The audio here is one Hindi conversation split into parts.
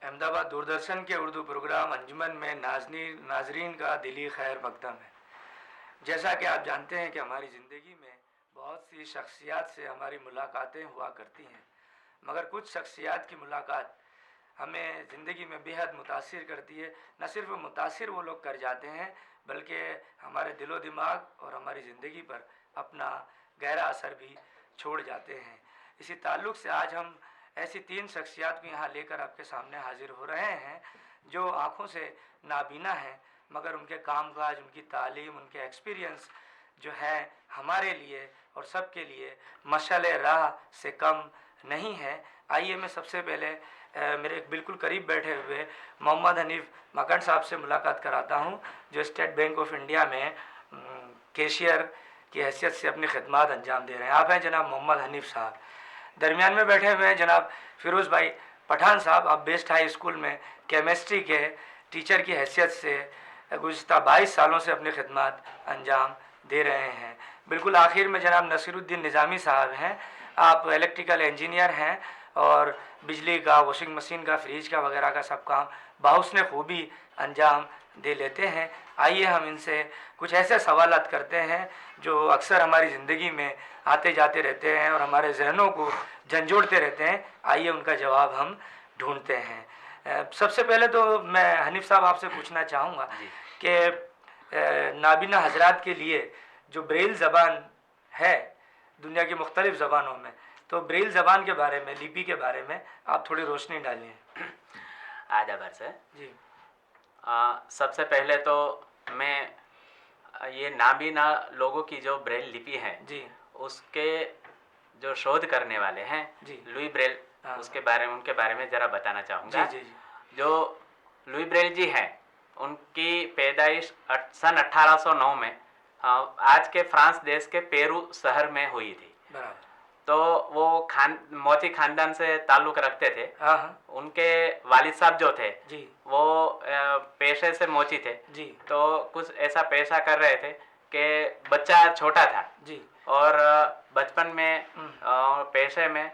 अहमदाबाद दूरदर्शन के उर्दू प्रोग्राम अंजुमन में नाजरीन का दिली खैर मकदम है। जैसा कि आप जानते हैं कि हमारी ज़िंदगी में बहुत सी शख्सियात से हमारी मुलाकातें हुआ करती हैं, मगर कुछ शख्सियात की मुलाकात हमें ज़िंदगी में बेहद मुतासिर करती है। न सिर्फ मुतासिर वो लोग कर जाते हैं, बल्कि हमारे दिलो दिमाग और हमारी ज़िंदगी पर अपना गहरा असर भी छोड़ जाते हैं। इसी ताल्लुक़ से आज हम ऐसी 3 शख्सियात को यहाँ लेकर आपके सामने हाजिर हो रहे हैं जो आँखों से नाबीना हैं, मगर उनके कामकाज, उनकी तालीम, उनके एक्सपीरियंस जो है हमारे लिए और सबके लिए मशाल राह से कम नहीं है। आइए मैं सबसे पहले मेरे बिल्कुल करीब बैठे हुए मोहम्मद हनीफ मकन साहब से मुलाकात कराता हूँ, जो स्टेट बैंक ऑफ इंडिया में कैशियर की हैसियत से अपनी खिदमत अंजाम दे रहे हैं। आप हैं जनाब मोहम्मद हनीफ साहब। दरमियान में बैठे हुए हैं जनाब फ़िरोज़ भाई पठान साहब। आप बेस्ट हाई स्कूल में केमिस्ट्री के टीचर की हैसियत से गुज़िश्ता 22 सालों से अपनी खिदमत अंजाम दे रहे हैं। बिल्कुल आखिर में जनाब नसीरुद्दीन निज़ामी साहब हैं। आप इलेक्ट्रिकल इंजीनियर हैं और बिजली का, वॉशिंग मशीन का, फ्रिज का वगैरह का सब काम बाहुस्न खूबी अंजाम दे लेते हैं। आइए हम इनसे कुछ ऐसे सवालात करते हैं जो अक्सर हमारी ज़िंदगी में आते जाते रहते हैं और हमारे जहनों को झंझोड़ते रहते हैं। आइए उनका जवाब हम ढूंढते हैं। सबसे पहले तो मैं हनीफ साहब आपसे पूछना चाहूँगा कि नाबीना हजरात के लिए जो ब्रेल ज़बान है दुनिया की मुख्तलिफ़ ज़बानों में, तो ब्रेल ज़बान के बारे में, लिपि के बारे में आप थोड़ी रोशनी डालिए। आदाब सर जी। सबसे पहले तो मैं ये नाबीना लोगों की जो ब्रेल लिपि है जी, उसके जो शोध करने वाले हैं जी, लुई ब्रेल, हाँ, उनके बारे में ज़रा बताना चाहूँगा। जी, जी, जी। जो लुई ब्रेल जी हैं उनकी पैदाइश सन 1809 में आज के फ्रांस देश के पेरू शहर में हुई थी। बराबर। तो वो मोची खानदान से ताल्लुक़ रखते थे। हाँ, हाँ, उनके वालिद साहब जो थे जी, वो पेशे से मोची थे। जी, तो कुछ ऐसा पेशा कर रहे थे कि बच्चा छोटा था जी, और बचपन में पेशे में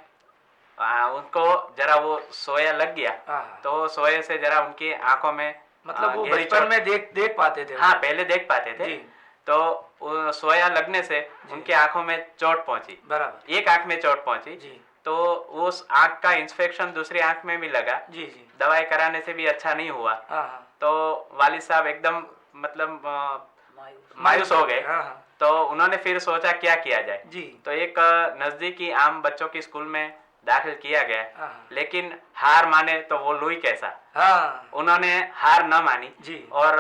उनको जरा वो सोया लग गया। हाँ, तो सोए से जरा उनकी आंखों में मतलब वो गहरी बचपन चोट, में देख पाते थे। हाँ पहले देख पाते थे। जी, तो सोया लगने से उनकी आंखों में चोट पहुंची, बराबर। एक आंख में चोट पहुंची। जी, तो उस आंख का इंस्पेक्शन दूसरी आंख में भी लगा। जी, जी, दवाई कराने से भी अच्छा नहीं हुआ। हाँ, हाँ, तो वालिद साहब एकदम मतलब मायूस हो गए। हाँ, हाँ, तो उन्होंने फिर सोचा क्या किया जाए। जी, तो एक नज़दीकी आम बच्चों की स्कूल में दाखिल किया गया, हाँ, लेकिन हार माने तो वो लुई कैसा, हाँ, उन्होंने हार न मानी जी, और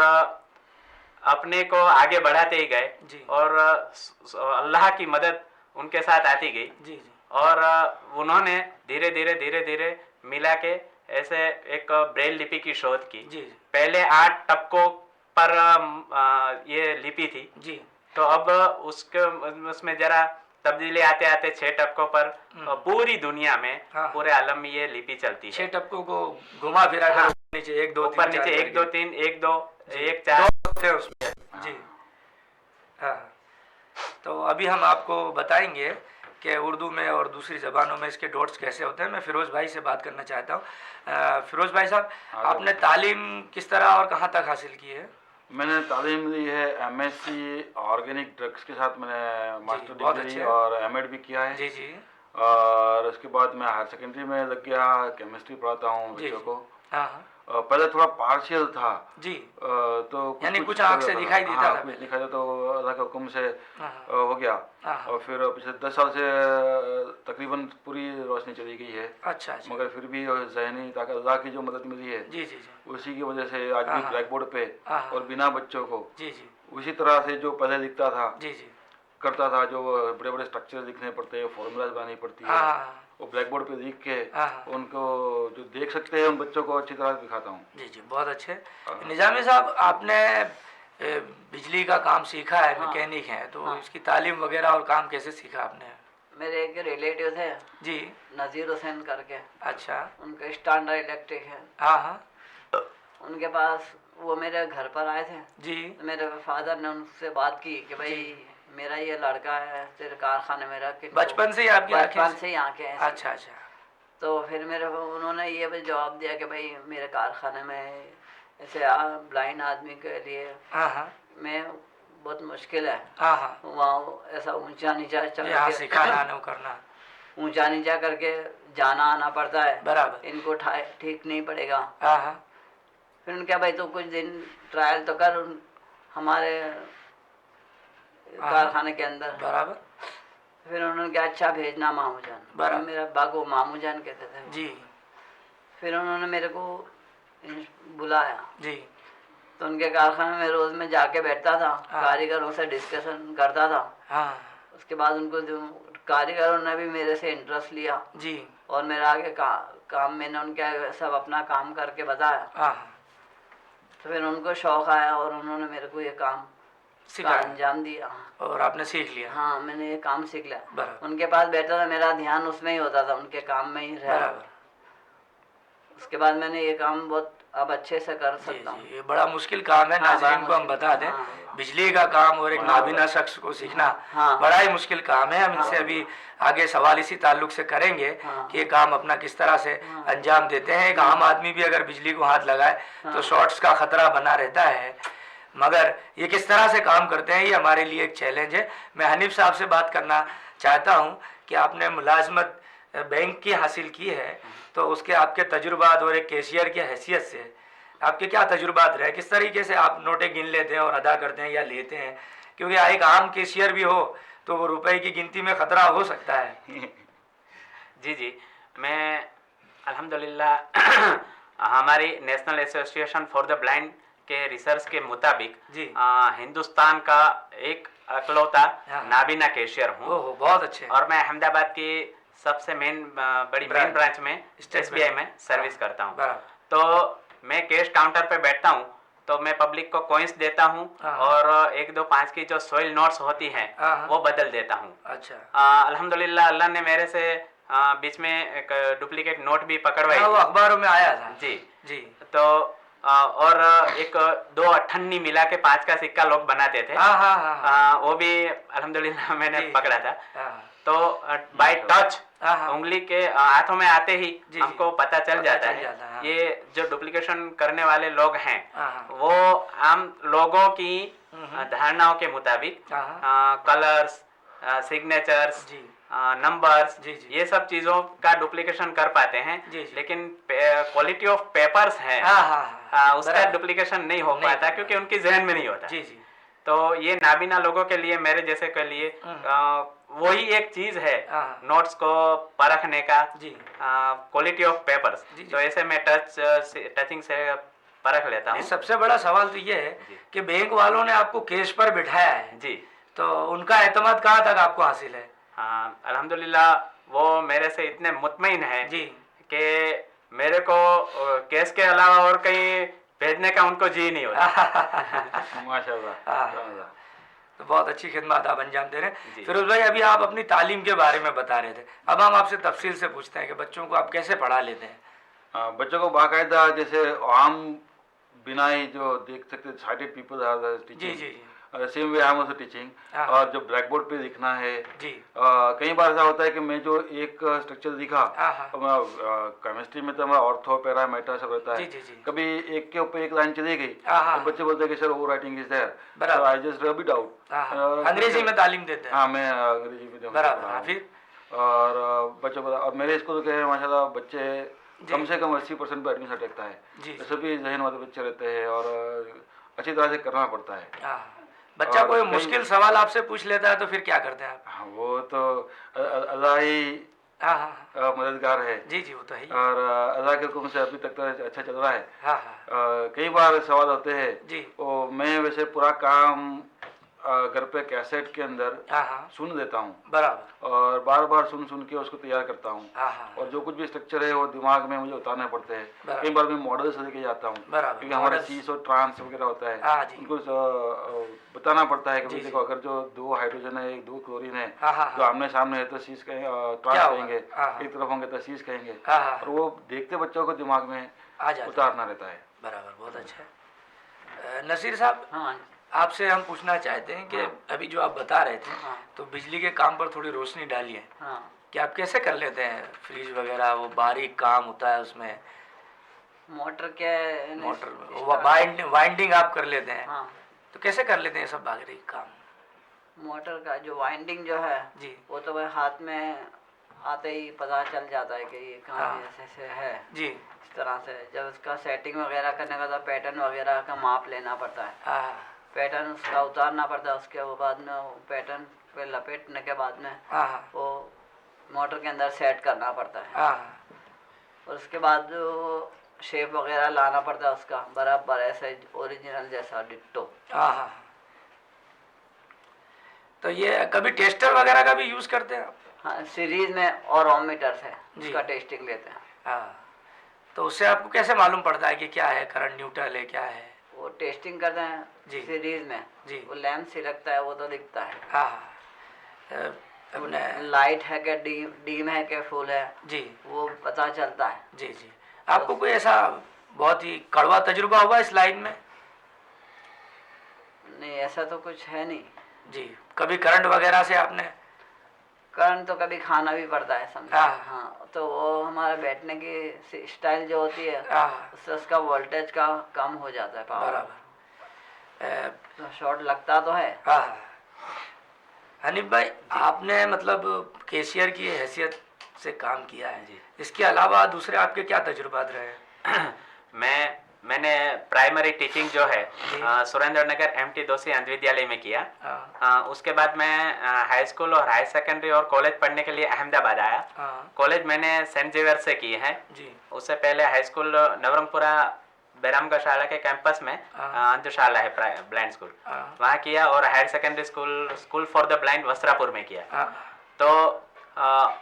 अपने को आगे बढ़ाते ही गए जी, और अल्लाह की मदद उनके साथ आती गई। जी, जी, और उन्होंने धीरे धीरे मिला के ऐसे एक ब्रेल लिपि की शोध की। जी, पहले 8 टपकों पर ये लिपि थी। जी, तो अब उसमें जरा तब्दीली आते आते 6 टपकों पर पूरी दुनिया में, हाँ, पूरे आलम में ये लिपि चलती है। 6 टपकों को घुमा फिरा कर हाँ, नीचे 1 2 ऊपर 3 नीचे 1 2 3 1 2 1 4 होते हैं उसमें। जी, हाँ। तो अभी हम आपको बताएंगे कि उर्दू में और दूसरी ज़बानों में इसके डॉट्स कैसे होते हैं। मैं फ़िरोज़ भाई से बात करना चाहता हूँ। फ़िरोज़ भाई साहब, आपने तालीम किस तरह और कहाँ तक हासिल की है? मैंने तालीम ली है एमएससी ऑर्गेनिक ड्रग्स के साथ। मैंने मास्टर बहुत डिग्री अच्छे। और एमएड भी किया है। जी, जी, और उसके बाद मैं हायर सेकेंडरी में लग गया, केमिस्ट्री पढ़ाता हूँ जी, बच्चों को। हाँ, हाँ, पहले थोड़ा पार्शियल था, जी, तो यानी कुछ आँख से दिखाई देता था कुछ पहले। दिखाई देता, तो अल्लाह के हुक्म से हाँ, हो गया। हाँ, हाँ, और फिर पिछले 10 साल से तकरीबन पूरी रोशनी चली गई है। अच्छा, अच्छा, मगर फिर भी जहनी ताकत अल्लाह की जो मदद मिली है, जी, जी, जी, उसी की वजह से आज भी हाँ, ब्लैक बोर्ड पे हाँ, और बिना बच्चों को जी, जी, उसी तरह से जो पहले लिखता था, जी, जी, करता था, जो बड़े बड़े स्ट्रक्चर लिखने पड़ते हैं, फॉर्मूलाज बनानी पड़ती है, हाँ, वो ब्लैक बोर्ड पे लिख के हाँ, उनको जो देख सकते हैं उन बच्चों को अच्छी तरह दिखाता हूँ। जी, जी, बहुत अच्छे। निज़ामी साहब, आपने बिजली का काम सीखा है, मैकेनिक हैं, तो इसकी तालीम वगैरह और काम कैसे सीखा आपने? मेरे एक रिलेटिव थे जी, नज़ीर हुसैन करके, अच्छा, उनका स्टैंडर्ड इलेक्ट्रिक है। हाँ, हाँ, उनके पास वो मेरे घर पर आए थे। जी, मेरे फादर ने उनसे बात की कि भाई मेरा ये लड़का है तेरे कारखाने में रख के, बचपन से ही आपकी बचपन आंखें से ही आंखें ऐसी। अच्छा, अच्छा, तो फिर मेरे को उन्होंने ये भी जवाब दिया कि भाई मेरे कारखाने में ऐसे ब्लाइंड आदमी के लिए हाँ हाँ में बहुत मुश्किल है, हाँ हाँ, वहाँ ऐसा ऊंचा नीचा चढ़ यहाँ के सिखाना न करना, ऊंचा नीचा करके जाना आना पड़ता है, बराबर। इनको ठीक नहीं पड़ेगा। हाँ हाँ फिर उन्होंने कहा भाई तू कुछ दिन ट्रायल तो कर हमारे कारखाने के अंदर। बराबर फिर उन्होंने कहा अच्छा भेजना मामू जान, बराबर। मेरे अब्बा को मामू जान कहते थे वो। जी फिर उन्होंने मेरे को बुलाया, जी तो उनके कारखाने में रोज में जाके बैठता था, हाँ। कारीगरों से डिस्कशन करता था। हाँ उसके बाद उनको जो कारीगरों ने भी मेरे से इंटरेस्ट लिया जी और मेरा आगे काम मैंने उनके सब अपना काम करके बताया। हाँ तो फिर उनको शौक आया और उन्होंने मेरे को ये काम का सिखाया अंजाम दिया। और आपने सीख लिया। हाँ मैंने ये काम सीख लिया। बराबर उनके पास बैठा था, मेरा ध्यान उसमें ही होता था, उनके काम में ही रहा। बराबर। उसके बाद मैंने ये काम बहुत अब अच्छे से कर जी सकता हूँ। जी, ये बड़ा मुश्किल काम है। हाँ, नाज़रीन बड़ा को हम मुश्किल। बता दें, हाँ। बिजली का काम और एक नाबीना शख्स को सीखना हाँ। बड़ा ही मुश्किल काम है। हम इनसे हाँ। अभी आगे सवाल इसी ताल्लुक से करेंगे हाँ। कि ये काम अपना किस तरह से हाँ। अंजाम देते हैं। एक आम आदमी भी अगर बिजली को हाथ लगाए तो हाँ। शॉर्ट्स का खतरा बना रहता है, मगर ये किस तरह से काम करते हैं ये हमारे लिए एक चैलेंज है। मैं हनीफ साहब से बात करना चाहता हूँ कि आपने मुलाजमत बैंक की हासिल की है, तो उसके आपके तजुर्बात और एक कैशियर की हैसियत से आपके क्या तजुर्बात रहे, किस तरीके से आप नोटें गिन लेते हैं और अदा करते हैं या लेते हैं? क्योंकि एक आम कैशियर भी हो तो वो रुपए की गिनती में खतरा हो सकता है। जी जी, मैं अल्हम्दुलिल्लाह हमारी national association for the blind के रिसर्च के मुताबिक जी। हिंदुस्तान का एक अकलौता हाँ। नाबीना कैशियर हूँ। ओहो, बहुत अच्छे। और मैं अहमदाबाद की सबसे बड़ी मेन ब्रांच में स्टेट SBI बैंक। में सर्विस हाँ, करता हूँ। बराबर। तो मैं कैश काउंटर पे बैठता हूँ तो मैं पब्लिक को कॉइन्स देता हूँ हाँ। और 1 2 5 की जो सॉइल नोट्स होती हैं हाँ। वो बदल देता हूँ। अच्छा। अल्हम्दुलिल्लाह अल्लाह ने मेरे से बीच में एक डुप्लीकेट नोट भी पकड़वाई हाँ, वो थी। अखबारों में आया था। जी जी। तो और एक 2 अट्ठन्नी मिला के 5 का सिक्का लोग बनाते थे। हाँ हाँ हाँ वो भी अल्हम्दुलिल्लाह मैंने जी। पकड़ा था। हाँ तो बाय टच हाँ, हाँ। उंगली के हाथों में आते ही जी, हमको पता चल जाता है हाँ। ये जो डुप्लीकेशन करने वाले लोग हैं हाँ। वो आम लोगों की धारणाओं के मुताबिक हाँ। कलर्स, सिग्नेचर्स, जी। नंबर्स, जी, जी। ये सब चीजों का डुप्लीकेशन कर पाते हैं। जी, जी। लेकिन क्वालिटी ऑफ पेपर्स है हाँ हाँ हाँ, उसका बराबर। डुप्लीकेशन नहीं हो नहीं पाता हो क्योंकि पाता। उनकी जहन में नहीं होता। जी जी। तो ये नाबीना लोगों के लिए, मेरे जैसे के लिए वही एक चीज है हाँ। नोट्स को परखने का, जी। Quality of papers. जी, जी। तो ऐसे में टचिंग से परख लेता नहीं, हूँ। सबसे बड़ा सवाल तो ये है जी। कि बैंक वालों ने आपको केस पर बिठाया है, जी तो उनका एतमाद कहाँ तक आपको हासिल है? अल्हम्दुलिल्लाह वो मेरे से इतने मुतमईन है जी। कि मेरे को केस के अलावा और कहीं भेजने का उनको जी नहीं होता। माशाल्लाह। हाँ। माशाल्लाह। तो बहुत अच्छी खिदमत आप अंजाम दे रहे हैं। जी। फिरोज भाई, अभी आप अपनी तालीम के बारे में बता रहे थे, अब हम आपसे तफसील से पूछते हैं कि बच्चों को आप कैसे पढ़ा लेते हैं? बच्चों को बाकायदा जैसे आम बिना ही जो देख सकते साइटेड पीपल आर जी टीचिंग, जी जी। Same way I am also teaching. हाँ। और जो ब्लैक बोर्ड पे लिखना है, जी। कई बार ऐसा होता है कि मैं जो एक स्ट्रक्चर दिखा, हाँ, हाँ। तो मैं केमिस्ट्री में तो हमारा ऑर्थो पैरा मेटा सब रहता है। जी, जी, जी। कभी एक के ऊपर एक लाइन चली गई हाँ, हाँ, तो बच्चे बोलते हैं कि सर वो राइटिंग इज देयर, बराबर। I just rub it out. हाँ, अंग्रेजी में तालीम देते हैं। हाँ, मैं अंग्रेजी मीडियम बराबर। हाँ, फिर और बच्चों को, और मेरे स्कूल के माशाल्लाह बच्चे जी। कम से कम 80% पे एडमिशन रहता है। जी, जी। सभी जहन वाले बच्चे रहते हैं और अच्छी तरह से करना पड़ता है। हाँ, बच्चा और कोई कई- मुश्किल सवाल आपसे पूछ लेता है तो फिर क्या करते हैं आप? हाँ, वो तो अल्लाह ही हाँ हाँ मददगार है। जी जी, वो तो है ही। और अल्लाह के हुक्म से अभी तक तो अच्छा चल रहा है। हाँ हाँ कई बार सवाल होते हैं, जी। वो मैं वैसे पूरा काम घर पे कैसेट के अंदर हाँ हाँ सुन देता हूँ बराबर। और बार बार सुन सुन के उसको तैयार करता हूँ। हाँ हाँ और जो कुछ भी स्ट्रक्चर है वो दिमाग में मुझे उतारने पड़ते हैं। बराबर। कई बार मैं मॉडल से लेके जाता हूँ, बराबर, क्योंकि हमारा मॉडल्स। सीस और ट्रांस वगैरह होता है, हाँ जी। उनको बताना पड़ता है कि जी, भाई जी। देखो अगर जो 2 हाइड्रोजन है, 2 क्लोरीन है, हाँ, हाँ, जो हाँ। आमने सामने है तो सीस कहेंगे, क्या ट्रांस होगा? कहेंगे, हाँ, हाँ। एक तरफ होंगे तो सीस कहेंगे। हाँ, हाँ। और वो देखते बच्चों को दिमाग में आ जाता है। उतारना रहता है। बराबर, बहुत अच्छा है। नसीर साहब, हाँ आपसे हम पूछना चाहते हैं कि अभी जो आप बता रहे थे हाँ। तो बिजली के काम पर थोड़ी रोशनी डालिए हाँ। कि आप कैसे कर लेते हैं फ्रिज वगैरह, वो बारीक काम होता है उसमें, मोटर क्या है, मोटर वाइंडिंग आप कर लेते हैं, हाँ, तो कैसे कर लेते हैं ये सब बारीक काम? मोटर का जो वाइंडिंग जो है जी वो तो भाई हाथ में आते ही पता चल जाता है कि ये काम हाँ। ऐसे से है। जी इस तरह से जब उसका सेटिंग वगैरह करने का तो पैटर्न वगैरह का माप लेना पड़ता है, हाँ पैटर्न उसका उतारना पड़ता है, उसके वो बाद में वो पैटर्न पे लपेटने के बाद में हाँ हाँ वो मोटर के अंदर सेट करना पड़ता है, हाँ और उसके बाद जो शेप वगैरह लाना पड़ता है उसका बराबर ऐसे ओरिजिनल जैसा डिट्टो। हाँ हाँ। तो ये कभी टेस्टर वगैरह का भी यूज़ करते हैं आप? हाँ, सीरीज में और ओम मीटर से जी। उसका टेस्टिंग लेते हैं। हाँ, तो उससे आपको कैसे मालूम पड़ता है कि क्या है, करंट न्यूट्रल है, क्या है? वो टेस्टिंग करते हैं जी। सीरीज में जी। वो लैंप सिलकता है वो तो दिखता है, हाँ हाँ अपने लाइट है क्या डीम है क्या फुल है जी वो पता चलता है। जी जी। आपको कोई ऐसा बहुत ही कड़वा तजुर्बा हुआ इस लाइन में? नहीं, ऐसा तो कुछ है नहीं। जी, कभी करंट वगैरह से आपने? करंट तो कभी खाना भी पड़ता है समझे। हाँ। हाँ, तो वो हमारा बैठने की स्टाइल जो होती है हाँ उससे उसका वोल्टेज का कम हो जाता है पावर, बराबर। तो शॉर्ट लगता तो है। हाँ हाँ। हनीफ भाई, आपने मतलब कैशियर की हैसियत से काम किया है जी। इसके अलावा दूसरे आपके क्या तजुर्बात रहे हैं? मैंने प्राइमरी टीचिंग जो है जी। सुरेंद्र नगर MT दोषी अंध विद्यालय में किया। हाँ उसके बाद मैं हाई स्कूल और हाई सेकेंडरी और कॉलेज पढ़ने के लिए अहमदाबाद आया। हाँ कॉलेज मैंने सेंट जेवियर से की है। जी उससे पहले हाई स्कूल नवरंगपुरा बैरामगढ़ शाला के कैंपस में हाँ। अंधशाला है ब्लाइंड स्कूल, हाँ वहाँ किया, और higher secondary school for the blind Vastrapur में किया। हाँ तो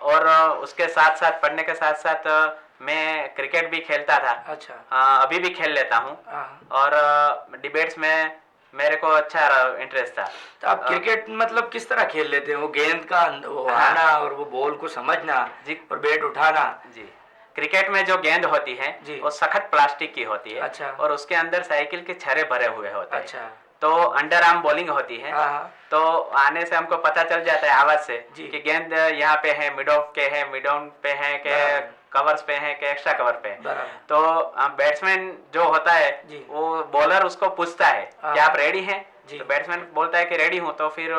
और उसके साथ साथ पढ़ने के साथ साथ मैं क्रिकेट भी खेलता था। अच्छा। अभी भी खेल लेता हूँ, हाँ। और डिबेट्स में मेरे को अच्छा इंटरेस्ट था। तो आप क्रिकेट मतलब किस तरह खेल लेते हैं? वो गेंद का वो हाँ। आना और वो बॉल को समझना जी। और बैट उठाना। जी, क्रिकेट में जो गेंद होती है जी। वो सख्त प्लास्टिक की होती है। अच्छा। और उसके अंदर साइकिल के छर्रे भरे हुए होते हैं। अच्छा। तो अंडर आर्म बॉलिंग होती है। हाँ तो आने से हमको पता चल जाता है आवाज से जी। कि गेंद यहाँ पे है, मिड ऑफ के है, मिड ऑन पे है, के बराबर। कवर्स पे है, के एक्स्ट्रा कवर पे है। बराबर। तो बैट्समैन जो होता है जी। वो बॉलर उसको पूछता है हाँ। कि आप रेडी हैं? जी। तो बैट्समैन बोलता है कि रेडी हूँ। तो फिर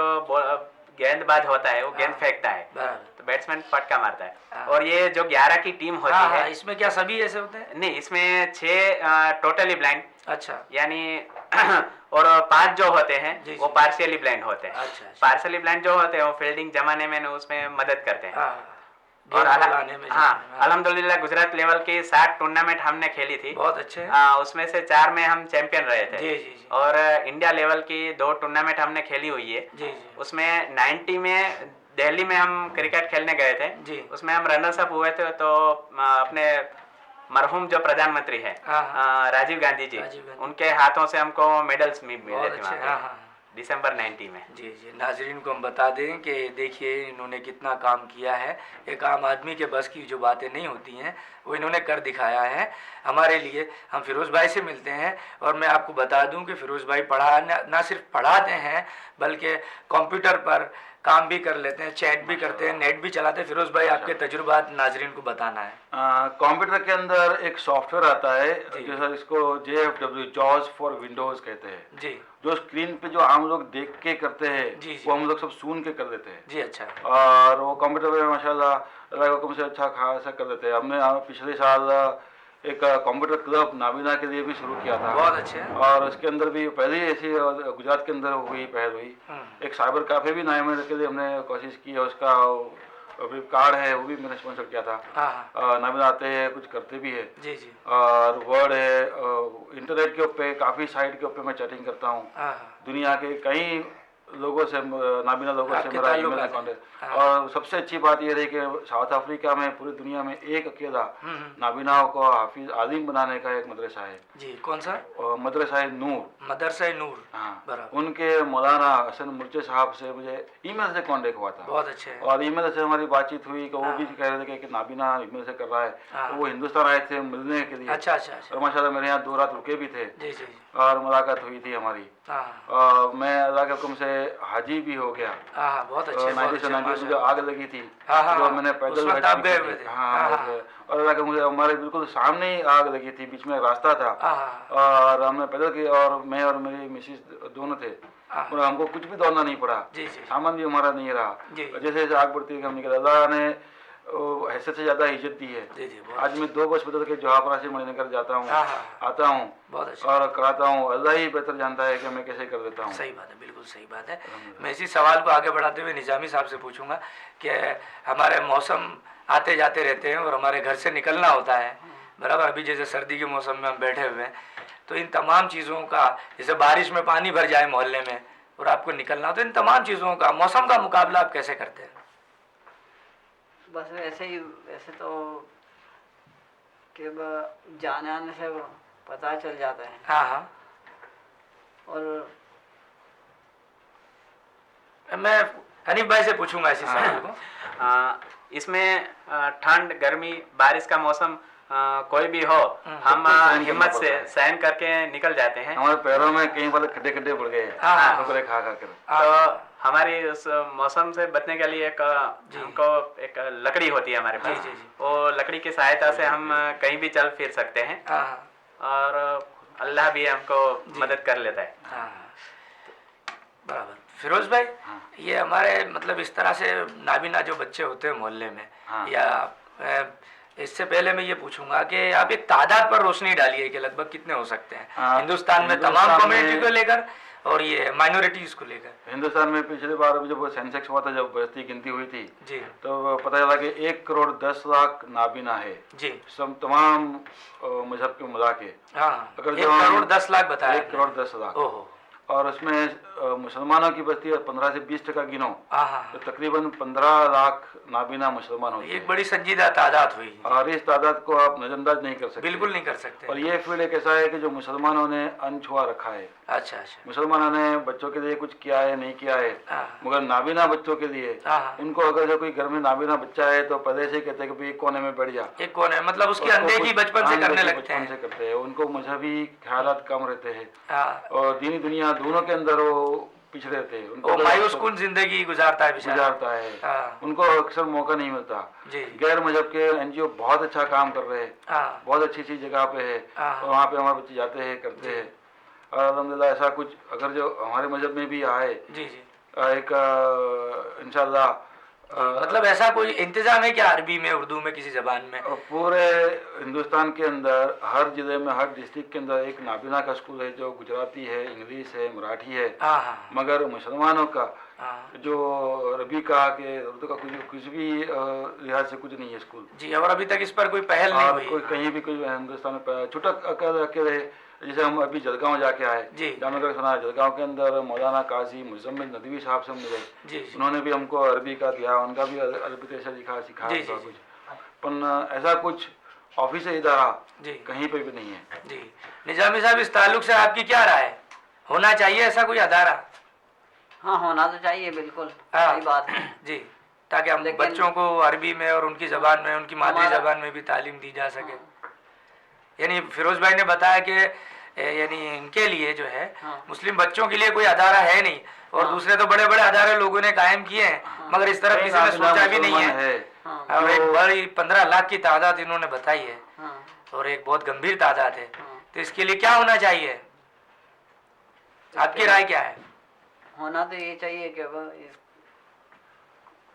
गेंदबाज होता है वो गेंद हाँ। फेंकता है, बराबर। तो बैट्समैन पटका मारता है। हाँ। और ये जो 11 की टीम होती हाँ है, हाँ, इसमें क्या सभी ऐसे होते हैं? नहीं, इसमें 6 टोटली ब्लाइंड, अच्छा। यानी और 5 जो होते हैं जी, वो जी। पार्शियली ब्लाइंड होते हैं। अच्छा, अच्छा। पार्शियली ब्लाइंड जो होते हैं वो फील्डिंग जमाने में उसमें मदद करते हैं। हाँ और गेंद को लाने में हाँ, अल्हम्दुलिल्लाह गुजरात लेवल की 60 टूर्नामेंट हमने खेली थी। बहुत अच्छे। उसमें से 4 में हम चैंपियन रहे थे। जी जी जी और इंडिया लेवल की 2 टूर्नामेंट हमने खेली हुई है। जी जी उसमें 90 में दिल्ली में हम क्रिकेट खेलने गए थे। जी। उसमें हम रनर्स अप हुए थे। तो अपने मरहूम जो प्रधानमंत्री है हाँ। राजीव गांधी जी, राजीव गांधी। उनके हाथों से हमको मेडल्स मिले बहुत थे अच्छे। वहाँ हाँ पे, हाँ दिसंबर 90 में। जी जी। नाजरीन को हम बता दें कि देखिए इन्होंने कितना काम किया है। एक आम आदमी के बस की जो बातें नहीं होती हैं वो इन्होंने कर दिखाया है हमारे लिए। हम फिरोज़ भाई से मिलते हैं और मैं आपको बता दूं कि फिरोज़ भाई ना सिर्फ पढ़ाते हैं बल्कि कंप्यूटर पर काम भी कर लेते हैं, चैट भी करते हैं, नेट भी चलाते हैं। फिरोज़ भाई आपके तजुर्बात नाजरीन को बताना है। कंप्यूटर के अंदर एक सॉफ्टवेयर आता है जी। जैसा इसको JFW जॉज फॉर विंडोज कहते हैं। जी जो स्क्रीन पे जो हम लोग देख के करते हैं जी, जी। वो हम लोग सब सुन के कर देते हैं। जी अच्छा। और वो कंप्यूटर पे माशाल्लाह अल्लाह के हुक्म से अच्छा खासा कर देते हैं। हमने पिछले साल एक कंप्यूटर क्लब नाबीना के लिए भी शुरू किया था। बहुत अच्छे। और उसके अंदर भी पहले ही ऐसी गुजरात के अंदर हुई पहल हुई। एक साइबर कैफे भी नाबीना के लिए हमने कोशिश की है, उसका कार्ड है वो भी मैंने स्पॉन्सर किया था। हाँ नाबीना आते हैं, कुछ करते भी है। जी जी। और वर्ड है, इंटरनेट के ऊपर काफ़ी साइट के ऊपर मैं चैटिंग करता हूँ। हाँ दुनिया के कई लोगों से, नाबीना लोगों से आपके मेरा ताल्लुक ईमेल आते हैं। कॉन्टेक्ट। हाँ। और सबसे अच्छी बात यह रही कि साउथ अफ्रीका में पूरी दुनिया में एक अकेला नाबीनाओं को हाफिज आलिम बनाने का एक मदरसा है। जी कौन सा? और मदरसा नूर। मदरसा नूर। हाँ, बराबर। उनके मौलाना हसन मुर्चे साहब से मुझे ईमेल से कॉन्टेक्ट हुआ था। बहुत अच्छे। और ईमेल से हमारी बातचीत हुई कि वो हाँ। भी कह रहे थे कि नाबीना ईमेल से कर रहा है। हाँ। तो वो हिंदुस्तान आए थे मिलने के लिए। अच्छा अच्छा अच्छा। और माशाल्लाह मेरे यहाँ 2 रात रुके भी थे। जी जी जी। और मुलाकात हुई थी हमारी। हाँ मैं अल्लाह के हुक्म से हाजी भी हो गया। हाँ, बहुत अच्छे, बहुत अच्छे, 1990 में जो आग लगी थी, हाँ, हाँ, तो मैंने उस पैदल वक्त हज आप की गए थी। हुए थे। हाँ, हाँ, हाँ, और अल्लाह के मुझे हमारे बिल्कुल सामने ही आग लगी थी, बीच में रास्ता था, हाँ, और हमने पैदल किया, और मैं और मेरी मिसिस दोनों थे, हाँ, और हमको कुछ भी दौड़ना नहीं पड़ा, जी जी सामान भी हमारा नहीं रहा। जी। जैसे जैसे आग बढ़ती गई हम निकले, अल्लाह ने हैसियत से ज़्यादा इज्जत दी है। जी जी, बहुत आज मैं 2 बस बदल के जोहापरा से मणिनगर जाता हूँ, हाँ, हाँ, आता हूँ बहुत अच्छा, और कराता हूँ। अल्लाह ही बेहतर जानता है कि मैं कैसे कर देता हूँ। सही बात है, बिल्कुल सही बात है। मैं इसी सवाल को आगे बढ़ाते हुए निजामी साहब से पूछूंगा कि हमारे मौसम आते जाते रहते हैं और हमारे घर से निकलना होता है, बराबर। अभी जैसे सर्दी के मौसम में हम बैठे हुए हैं, तो इन तमाम चीज़ों का, जैसे बारिश में पानी भर जाए मोहल्ले में और आपको निकलना हो, तो इन तमाम चीज़ों का, मौसम का मुकाबला आप कैसे करते हैं? बस वैसे ही, वैसे तो कि जाने आने से पता चल जाता है। हाँ हाँ, और मैं हनीफ भाई से पूछूंगा इसी सवाल को। इसमें ठंड, गर्मी, बारिश का मौसम कोई भी हो, हम सबको सहन हिम्मत करना से पड़ता है। सहन करके निकल जाते हैं। हमारे पैरों में कई बार खड्डे खड्डे पड़ गए, हाँ। ठोकरें खा खा कर। तो हमारी उस मौसम से बचने के लिए एक हमको एक लकड़ी होती है हमारे पास, जी, जी, जी। वो लकड़ी की सहायता से हम कहीं भी चल फिर सकते हैं, हाँ और अल्लाह भी हमको मदद कर लेता है। हाँ, बराबर। फिरोज भाई, ये हमारे मतलब इस तरह से नाबीना जो बच्चे होते हैं मोहल्ले में, हाँ। या इससे पहले मैं ये पूछूंगा कि आप एक तादाद पर रोशनी डालिए कि लगभग कितने हो सकते हैं हिंदुस्तान में तमाम हिंदुस्तान कम्युनिटी में- को लेकर और ये माइनॉरिटीज को लेकर। हिंदुस्तान में पिछली बार जब सेंसेक्स हुआ था, जब बस्ती गिनती हुई थी, जी तो पता चला कि 1 करोड़ 10 लाख नाबीना है, जी, सब तमाम मजहब के मिला के। हाँ, अगर 1 जो हम- करोड़ 10 लाख बताया 1 करोड़ 10 लाख, ओहो, और उसमें मुसलमानों की बस्ती 15 से 20% गिनो, हाँ हाँ, तो तकरीबन 15 लाख नाबीना मुसलमान होते ये एक हैं। बड़ी संजीदा तादाद हुई, और इस तादाद को आप नजरअंदाज नहीं कर सकते। बिल्कुल नहीं कर सकते। और ये फील्ड एक ऐसा है कि जो मुसलमानों ने अनछुआ रखा है। अच्छा अच्छा, मुसलमानों ने बच्चों के लिए कुछ किया है, नहीं किया है, हाँ मगर नाबीना बच्चों के लिए हाँ, उनको अगर जो कोई घर में नाबीना बच्चा है तो पहले से ही कहते हैं कि भाई कोने में बैठ जा। एक कौन है, मतलब उसकी उसको अनदेखी कुछ- बचपन से हाँ, करने अनदेखी लगते बचपन से हैं। करते हैं। उनको मजहबी ख्यालात कम रहते हैं, हाँ, और दीनी दुनिया दोनों के अंदर वो पिछड़े थे। वो मायूस कुन जिंदगी गुजारता है बेचारा। गुजारता है, हाँ उनको अक्सर मौका नहीं मिलता। जी, गैर मजहब के एनजीओ बहुत अच्छा काम कर रहे हैं, हाँ बहुत अच्छी अच्छी जगह पे है, हाँ। और वहाँ पे हमारे बच्चे जाते हैं, करते हैं। और अल्हम्दुलिल्लाह ऐसा कुछ अगर जो हमारे मजहब में भी आए, जी जी, एक इंशाल्लाह मतलब ऐसा कोई इंतजाम है क्या अरबी में, उर्दू में, किसी जबान में? पूरे हिंदुस्तान के अंदर हर जिले में, हर डिस्ट्रिक्ट के अंदर एक नाबीना का स्कूल है, जो गुजराती है, इंग्लिश है, मराठी है। हाँ हाँ मगर मुसलमानों का हाँ, जो अरबी का के उर्दू का कुछ भी लिहाज से कुछ नहीं है स्कूल। जी, और अभी तक इस पर कोई पहल नहीं और हुई। कोई कहीं भी कोई हिंदुस्तान में छुटक अकेले, जैसे हम अभी जलगांव जाके आए, जी। जामनगर सुना, जलगांव के अंदर मौलाना काजी मुजम्मिल नदवी साहब से मिले, जी जी, उन्होंने भी हमको अरबी का दिया, उनका भी अरबी कैसे सिखाया जी, जी, कुछ, पर ऐसा कुछ ऑफिस इदारा जी कहीं पे भी नहीं है। जी। निजामी साहब, इस ताल्लुक से आपकी क्या राय है? होना चाहिए ऐसा कोई अदारा? हाँ, होना तो चाहिए, बिल्कुल हाँ। सही बात है। जी, ताकि हम लेकिन- बच्चों को अरबी में और उनकी ज़बान में, उनकी मादरी हमारा- ज़बान में भी तालीम दी जा सके। यानी फिरोज भाई ने बताया कि यानी इनके लिए जो है, हाँ। मुस्लिम बच्चों के लिए कोई अदारा है नहीं, और हाँ। दूसरे तो बड़े बड़े अदारे लोगों ने कायम किए हैं, मगर इस तरफ किसी ने सोचा भी नहीं है। हाँ और एक बड़ी 15 लाख की तादाद इन्होंने बताई है, हाँ और एक बहुत गंभीर तादाद है। हाँ। तो इसके लिए क्या होना चाहिए? आपकी राय क्या है? होना तो ये चाहिए कि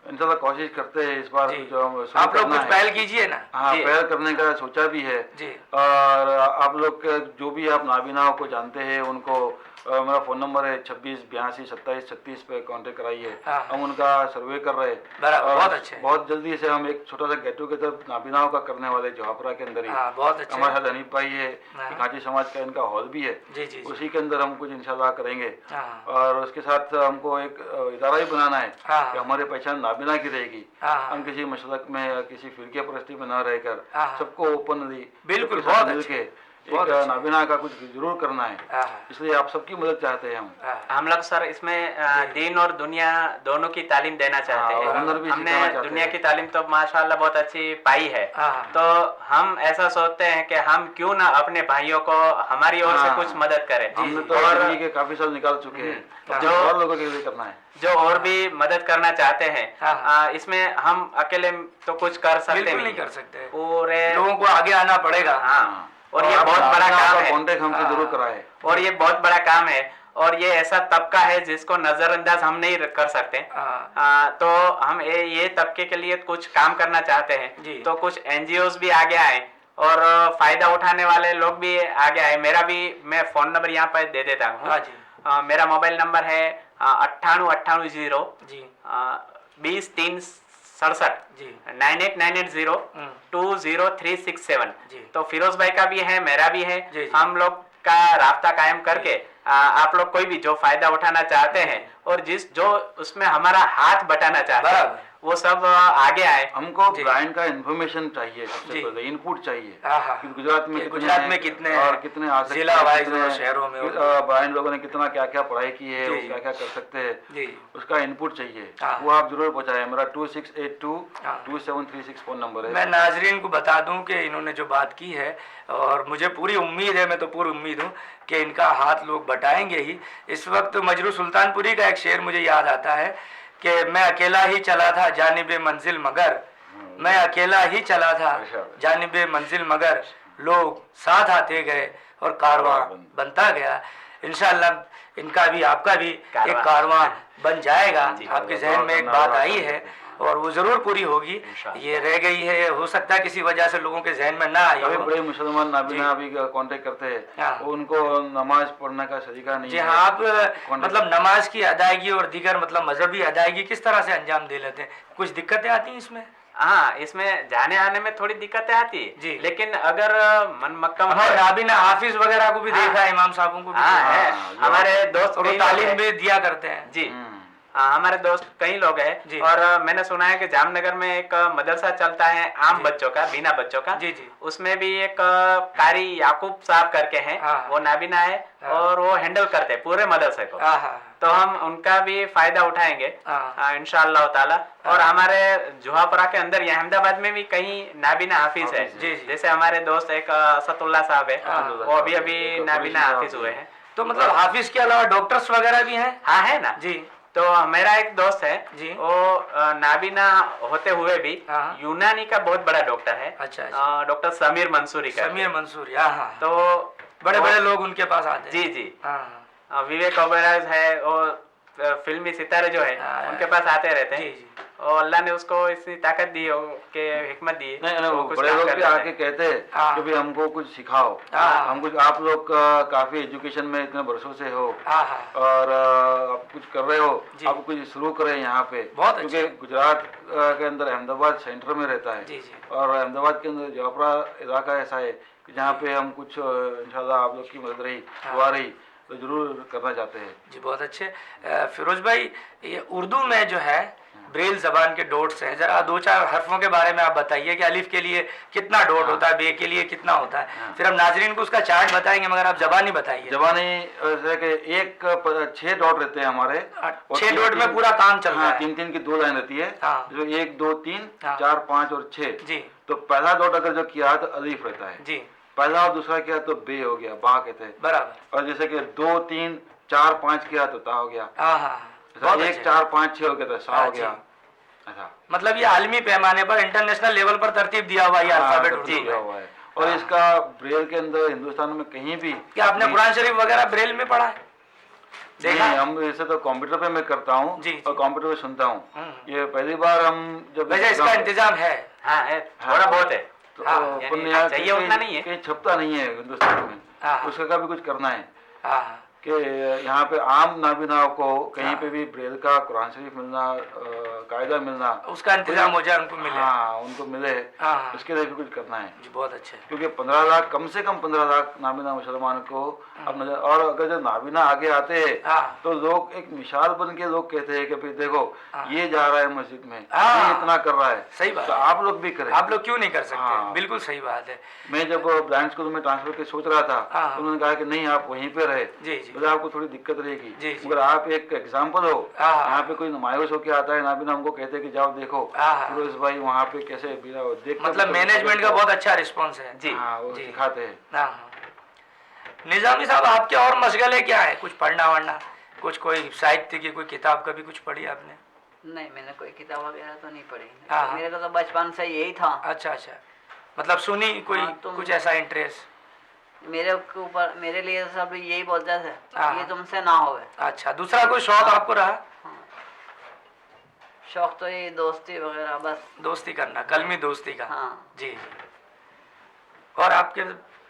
इंशाल्लाह कोशिश करते हैं इस बार जी। जो हम शुरू आप लोग करना कुछ है। पहल कीजिए ना। हाँ, जी। पहल करने का सोचा भी है। जी और आप लोग जो भी आप नाबीनाओं को जानते हैं उनको मेरा फ़ोन नंबर है 26 82 27 36 पे कांटेक्ट कराइए। हाँ। हम उनका सर्वे कर रहे हैं। बराबर, और बहुत अच्छे। बहुत जल्दी से हम एक छोटा सा गेट टुगेदर नाबीनाओं का करने वाले जोहापरा के अंदर ही। हाँ, बहुत अच्छे। हमारे साथ हनीफ भाई है, हाँ। खांची समाज का इनका हॉल भी है, जी जी जी। उसी के अंदर हम कुछ इंशाल्लाह करेंगे। हाँ और उसके साथ हमको एक इदारा ही बनाना है हाँ। कि हमारी पहचान नाबीना की रहेगी। हाँ। हम किसी मसलक में या किसी फिरके परस्ती में न रहकर हाँ। सबको ओपनली बिल्कुल, सबके साथ बहुत मिलके बहुत एक अच्छा। नाबीना का कुछ जरूर करना है, हाँ, इसलिए आप सबकी मदद चाहते हैं हम। हाँ, हम लोग सर इसमें दीन और दुनिया दोनों की तालीम देना चाहते हाँ, हैं। और हुनर भी हमने सिखाना चाहते दुनिया हैं। की तालीम तो माशाल्लाह बहुत अच्छी पाई है, हाँ। तो हम ऐसा सोचते हैं कि हम क्यों ना अपने भाइयों को हमारी ओर से हाँ। कुछ मदद करें। हमने तो और जिंदगी के काफी साल निकाल चुके हैं, अब जो- और लोगों के लिए करना है। जो और भी मदद करना चाहते हैं, हाँ। इसमें हम अकेले तो कुछ कर सकते बिल्कुल नहीं कर सकते, पूरे लोगों को आगे आना पड़ेगा। हाँ, और ये आप बहुत बड़ा काम है। कांटेक्ट हमसे हाँ। जरूर कराए। और ये बहुत बड़ा काम है, और ये ऐसा तबका है जिसको नजरअंदाज हम नहीं कर सकते। हाँ। तो हम ये तबके के लिए कुछ काम करना चाहते हैं, जी। तो कुछ एनजीओज भी आगे आए और फायदा उठाने वाले लोग भी आगे आए। मेरा भी मैं फोन नंबर यहाँ पर दे देता हूँ। हाँ जी। मेरा मोबाइल नंबर है 9898 जी 20 3 67 जी 98980 20367। जी। तो फिरोज भाई का भी है, मेरा भी है। जी, जी। हम लोग का राब्ता कायम करके आप लोग कोई भी जो फायदा उठाना चाहते हैं और जो उसमें हमारा हाथ बटाना चाहते हैं, बराबर। वो सब आगे आए। हमको जी। ब्रांड का इन्फॉर्मेशन चाहिए, सबसे जी। पहले इनपुट चाहिए हाँ, हाँ। कि गुजरात में कि कितने गुजरात हैं में कितने और हैं, कितने आ सकते जिला हैं, वाइज कितने और शहरों में ब्रांड लोगों ने कितना क्या क्या पढ़ाई की है, जी, वो जी। क्या क्या कर सकते हैं, जी। उसका इनपुट चाहिए। हाँ। वो आप जरूर पहुंचाए। मेरा 2682 हाँ। 2736 फोन नंबर है। मैं नाजरीन को बता दूं कि इन्होंने जो बात की है, और मुझे पूरी उम्मीद है, मैं तो पूरी उम्मीद हूं कि इनका हाथ लोग बटाएंगे ही। इस वक्त मजरू सुल्तानपुरी का एक शेर मुझे याद आता है कि मैं अकेला ही चला था जानिबे मंजिल मगर, मैं अकेला ही चला था जानिबे मंजिल मगर, लोग साथ आते गए और कारवां बनता गया। इंशाअल्लाह इनका भी आपका भी एक कारवां बन जाएगा। आपके जहन में एक बात आई है और वो जरूर पूरी होगी। ये रह गई है, हो सकता है किसी वजह से लोगों के जहन में ना आई कभी हो। बड़े मुसलमान नाबीना भी कांटेक्ट करते हैं, हाँ। उनको नमाज पढ़ने का सलीका नहीं जी है। हाँ, आप मतलब नमाज की अदायगी और दीगर मतलब मजहबी अदायगी किस तरह से अंजाम दे लेते हैं? कुछ दिक्कतें आती हैं इसमें? हाँ, इसमें जाने आने में थोड़ी दिक्कतें आती है जी। लेकिन अगर मन मक्कम हमारे है। नाबी ने हाफिज वगैरह को भी हाँ। देखा है, इमाम साहबों को भी हाँ देखा है, हाँ, हमारे दोस्त और वो कई लोग तालीम हैं। भी दिया करते हैं। जी हाँ, हमारे दोस्त कई लोग जी। हैं। और मैंने सुना है कि जामनगर में एक मदरसा चलता है आम जी। बच्चों का, बिना बच्चों का। जी, जी। उसमें भी एक कारी याकूब साहब करके हैं, हाँ। वो नाबीना है हाँ। और वो हैंडल करते हैं पूरे मदरसे को। हाँ, हाँ, तो हम उनका भी फायदा उठाएंगे हाँ। इंशाअल्लाह ताला। और हमारे जुहापुरा के अंदर या अहमदाबाद में भी कहीं नाबीना हाफिज है। जी, जी। जैसे हमारे दोस्त एक असदुल्ला साहब है, हाँ। वो अभी अभी एक नाबीना कुरैशी हाफिज साहब हुए भी। हैं। तो मतलब हाफिज के अलावा डॉक्टर्स वगैरह भी हैं? हाँ है ना जी। तो मेरा एक दोस्त है जी। वो नाबीना होते हुए भी हाँ। यूनानी का बहुत बड़ा डॉक्टर है। अच्छा, अच्छा। डॉक्टर समीर मंसूरी का। समीर मंसूरी, हाँ, हाँ। तो बड़े वो- बड़े लोग उनके पास आते हैं। जी जी हाँ, विवेक ओबेरॉय है और फिल्मी सितारे जो है हाँ। उनके पास आते रहते जी, हैं। जी। और अल्लाह ने उसको इतनी ताकत दी हो कि हिकमत दी है, नहीं, तो वो कुछ बड़े काम लोग कर भी लेते आके हैं। कहते हैं हाँ। कि भाई हमको कुछ सिखाओ। हाँ। हम कुछ, आप लोग काफी एजुकेशन में इतने बरसों से हो हाँ, हाँ। और आप कुछ कर रहे हो, जी। आप कुछ शुरू करें यहाँ पे। बहुत क्योंकि गुजरात के अंदर अहमदाबाद सेंटर में रहता है। जी, जी। और अहमदाबाद के अंदर जवापरा इलाका ऐसा है कि जहाँ पे हम कुछ इंशाल्लाह आप लोग की मदद रही, दुआ रही, तो जरूर करना चाहते हैं। जी, बहुत अच्छे। फिरोज भाई, ये उर्दू में जो है ब्रेल जबान के डॉट्स हैं, जरा दो चार हरफों के बारे में आप बताइए कि अलिफ के लिए कितना डॉट होता है, बे के लिए कितना होता है। फिर हम नाजरीन को उसका चार्ट बताएंगे, मगर आप जबानी बताइए। जबानी जैसे कि 6 डॉट रहते हैं हमारे, और 6 डॉट में पूरा काम चल रहा हाँ, है। 3-3 की 2 लाइन रहती है, हाँ। जो 1 2 3 हाँ। 4 5 और 6। जी, तो पहला डॉट अगर जो किया तो अलीफ रहता है, जी, पहला और दूसरा किया तो बे हो गया, बा कहते हैं। बराबर। और जैसे कि 2 3 4 5 किया तो ता हो गया। हाँ, हाँ, बहुत 1 अच्छे। 4 5 6 हो गया तो सा हाँ, हो जी। गया। अच्छा, मतलब ये आलमी पैमाने पर, इंटरनेशनल लेवल पर तरतीब दिया हुआ ये हाँ, अल्फाबेट तो उर्दू दिया में। हुआ है। और इसका ब्रेल के अंदर हिंदुस्तान में कहीं भी क्या आपने कुरान शरीफ वगैरह ब्रेल में पढ़ा है? देखा? नहीं, हम ऐसे तो कंप्यूटर पे मैं करता हूँ जी, जी। और कंप्यूटर पे सुनता हूँ। हम्म। ये पहली बार हम जब वैसे इसका इंतजाम है। हाँ है, थोड़ा हाँ। बहुत है। तो हाँ, अपन यानी यहाँ चाहिए कहीं- उतना नहीं है। कहीं छपता नहीं है हिंदुस्तान में, हाँ। उसका का भी कुछ करना है। हाँ, कि यहाँ पे आम नाबीनाओं को कहीं पे भी ब्रेल का कुरान शरीफ मिलना, कायदा मिलना, उसका इंतजाम हो जाए, उनको मिले। हाँ उनको मिले, हाँ। इसके लिए भी कुछ करना है जी, बहुत अच्छे। क्योंकि 15 लाख, कम से कम 15 लाख नाबीना मुसलमान को अब नजर, और अगर जब नाबीना आगे आते हैं हाँ। तो लोग एक मिसाल बन के लोग कहते हैं कि भाई देखो ये जा रहा है मस्जिद में, हाँ। ये इतना कर रहा है, सही बात तो है। आप लोग भी करें। आप लोग क्यों नहीं कर सकते? हाँ। बिल्कुल सही बात है। मैं जब ब्लाइंड स्कूल में ट्रांसफर के सोच रहा था हाँ। तो उन्होंने कहा कि नहीं आप वहीं पे रहे, जी जी बोले आपको थोड़ी दिक्कत रहेगी, जी, जी। मगर आप एक एग्जाम्पल हो। हाँ। यहाँ पे कोई मायूस होके आता है नाबीना, हमको कहते हैं कि जाओ देखो हाँ। फिरोज भाई वहाँ पे कैसे देख, मतलब मैनेजमेंट का बहुत अच्छा रिस्पॉन्स है। जी। हाँ वो जी। सिखाते हैं। हाँ हाँ। निजामी साहब, आपके और मशगले क्या है? कुछ पढ़ना वढ़ना, कुछ कोई साहित्य की कोई किताब कभी कुछ पढ़ी आपने? नहीं, मैंने कोई किताब वगैरह तो नहीं पढ़ी। हाँ। मेरे को तो बचपन से यही था। अच्छा अच्छा, मतलब सुनी कोई हाँ, कुछ ऐसा इंटरेस्ट? मेरे के ऊपर, मेरे लिए सब यही बोलते थे हाँ। ये तुमसे ना होवे। अच्छा, दूसरा कोई शौक आपको रहा? हाँ। शौक तो ये दोस्ती वगैरह बस। दोस्ती करना, कलमी दोस्ती का। हाँ। जी जी। और आपके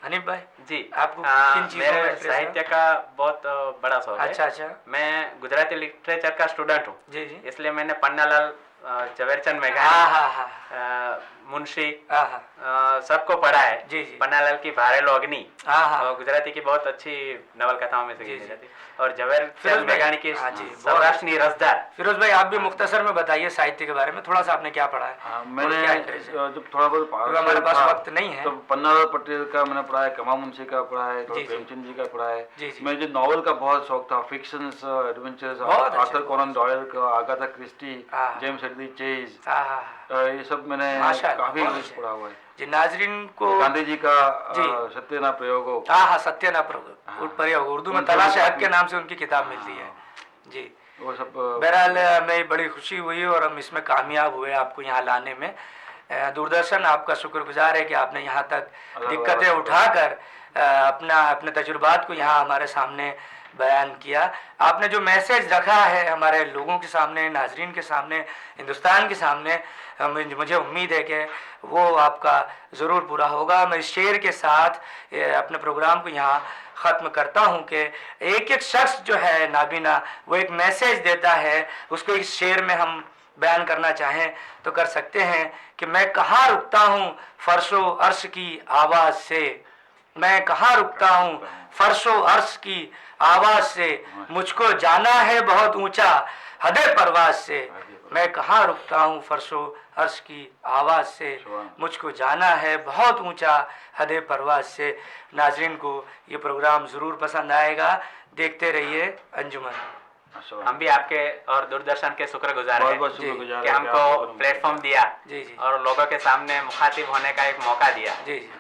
हनीफ भाई? जी, आपको किन चीजों में मेरे इंटरेस्ट है? साहित्य का बहुत बड़ा शौक है। अच्छा अच्छा। मैं गुजराती लिटरेचर का स्टूडेंट हूँ, जी जी। इसलिए मैंने पन्नालाल झवेरचंद हाँ मेघानी, हाँ हाँ मुंशी हाँ हाँ सबको पढ़ा है। जी जी। पन्नालाल की भारेलो अग्नि हाँ हाँ। और गुजराती की बहुत अच्छी नवल कथाओं में से जी, गिनी जी। जाती है। और झवेरचंद फिरोज भाई, मेघानी की हाँ जी, बहुत सौराष्ट्री रसदार। फिरोज भाई, आप भी मुख्तसर में बताइए साहित्य के बारे में, थोड़ा सा आपने क्या पढ़ा है? हाँ, और मैंने क्या interest है? जब थोड़ा बहुत क्योंकि हमारे पास था, वक्त नहीं है। तो पन्नालाल पटेल का मैंने पढ़ा है, कमा मुंशी का पढ़ा है, थोड़ा जी, जी। प्रेमचंद जी का पढ़ा है। जी, जी। मुझे नॉवल का बहुत शौक था, फिक्शंस, एडवेंचर्स, बहुत अच्छे, आर्थर कोनन डॉयल का, आगाथा क्रिस्टी, हाँ। जेम्स हेडली चेज, हाँ हाँ हाँ। ये सब मैंने माशाअल्लाह, काफी बहुत इंग्लिश अच्छे। पढ़ा हुआ है। जी, नाजरीन को। गांधी जी का जी। सत्य ना प्रयोग हो। हाँ हाँ, सत्य ना हाँ। प्रयोग, उर्दू में उनसे तलाश भी हक काफी- के नाम से उनकी किताब मिलती है। जी। वो सब बहरहाल हमें बड़ी खुशी हुई और हम इसमें कामयाब हुए आपको यहाँ लाने में। दूरदर्शन आपका शुक्रगुजार है कि आपने यहाँ तक दिक्कतें उठाकर अपने तजुर्बात को यहाँ हमारे सामने बयान किया। आपने जो मैसेज रखा है हमारे लोगों के सामने, नाजरीन के सामने, हिंदुस्तान के सामने, मुझे उम्मीद है कि वो आपका ज़रूर पूरा होगा। मैं इस शेर के साथ अपने प्रोग्राम को यहाँ ख़त्म करता हूँ कि एक एक शख्स जो है नाबीना, वो एक मैसेज देता है, उसको इस शेर में हम बयान करना चाहें तो कर सकते हैं कि मैं कहाँ रुकता हूँ फर्शो अर्श की आवाज़ से, मैं कहाँ रुकता हूँ फर्शो अर्श की आवाज़ से, मुझको जाना है बहुत ऊंचा हदे परवाज से, मैं कहाँ रुकता हूँ फर्शो अर्श की आवाज़ से, मुझको जाना है बहुत ऊंचा हदे परवाज से। नाजरीन को ये प्रोग्राम ज़रूर पसंद आएगा, देखते रहिए अंजुमन। हम भी आपके और दूरदर्शन के शुक्रगुजार हैं बहुत शुक्रगुजार कि है कि हमको आपको प्लेटफॉर्म दिया जी जी और लोगों के सामने मुखातिब होने का एक मौका दिया। जी जी।